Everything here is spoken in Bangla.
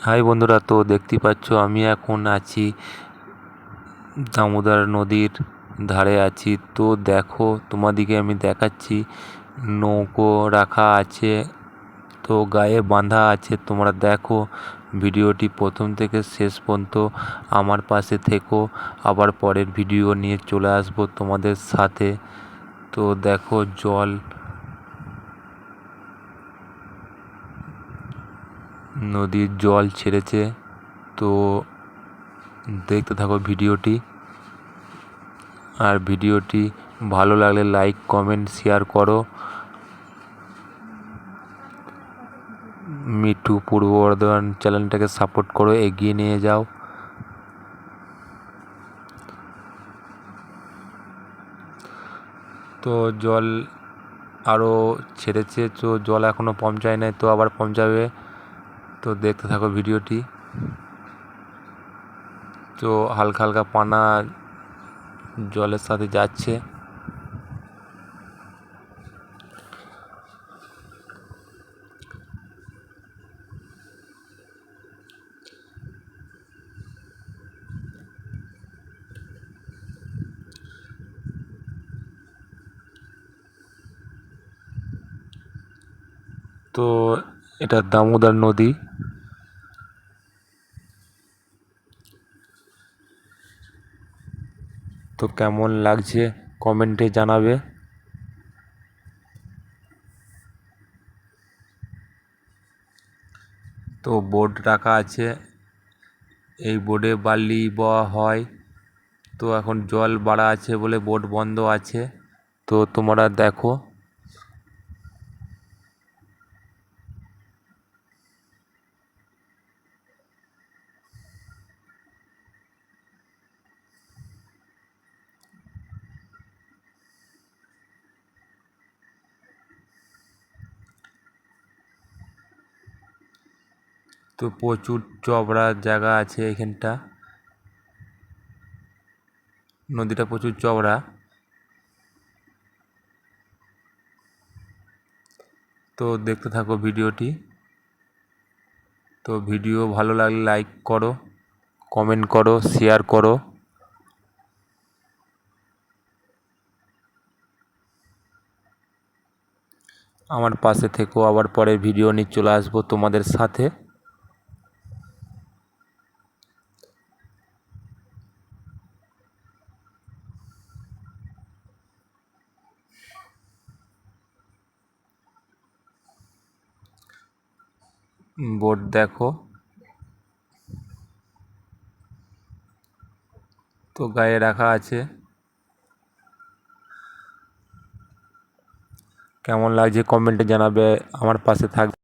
হাই বন্ধুরা, তো দেখতেই পাচ্ছ আমি এখন আছি দামোদর নদীর ধারে আছি। তো দেখো তোমাদিকে আমি দেখাচ্ছি নৌকো রাখা আছে, তো গায়ে বাঁধা আছে। তোমরা দেখো ভিডিওটি প্রথম থেকে শেষ পর্যন্ত আমার পাশে থেকো, আবার পরের ভিডিও নিয়ে চলে আসবো তোমাদের সাথে। তো দেখো নদীর জল ছেড়েছে, তো দেখতে থাকো ভিডিওটি। আর ভিডিওটি ভালো লাগলে লাইক কমেন্ট শেয়ার করো। মিঠু পূর্ব বর্ধমান চ্যানেলটাকে সাপোর্ট করো, এগিয়ে নিয়ে যাও। তো জল আরও ছেড়েছে, তো জল এখনও পৌঁছায় নাই, তো আবার পৌঁছাবে। তো দেখতে থাকো ভিডিওটি। তো হালকা হালকা পানা জলের সাথে যাচ্ছে। তো এটা দামোদর নদী। তো কেমন লাগছে কমেন্টে জানাবে। তো বোট রাখা আছে, এই বোটে বালি বওয়া হয়। তো এখন জল বাড়া আছে বলে বোট বন্ধ আছে। তো তোমরা দেখো। তো প্রচুর চওড়া জায়গা আছে এখানটা, নদীটা প্রচুর চওড়া। তো দেখতে থাকো ভিডিওটি। তো ভিডিও ভালো লাগলে লাইক করো, কমেন্ট করো, শেয়ার করো। আমার পাশে থেকো, আবার পরে ভিডিও নিয়ে চলে আসবো তোমাদের সাথে। বোট দেখো, তো গায়ে রাখা আছে। কেমন লাগছে কমেন্টে জানাবে, আমার পাশে থাকবে।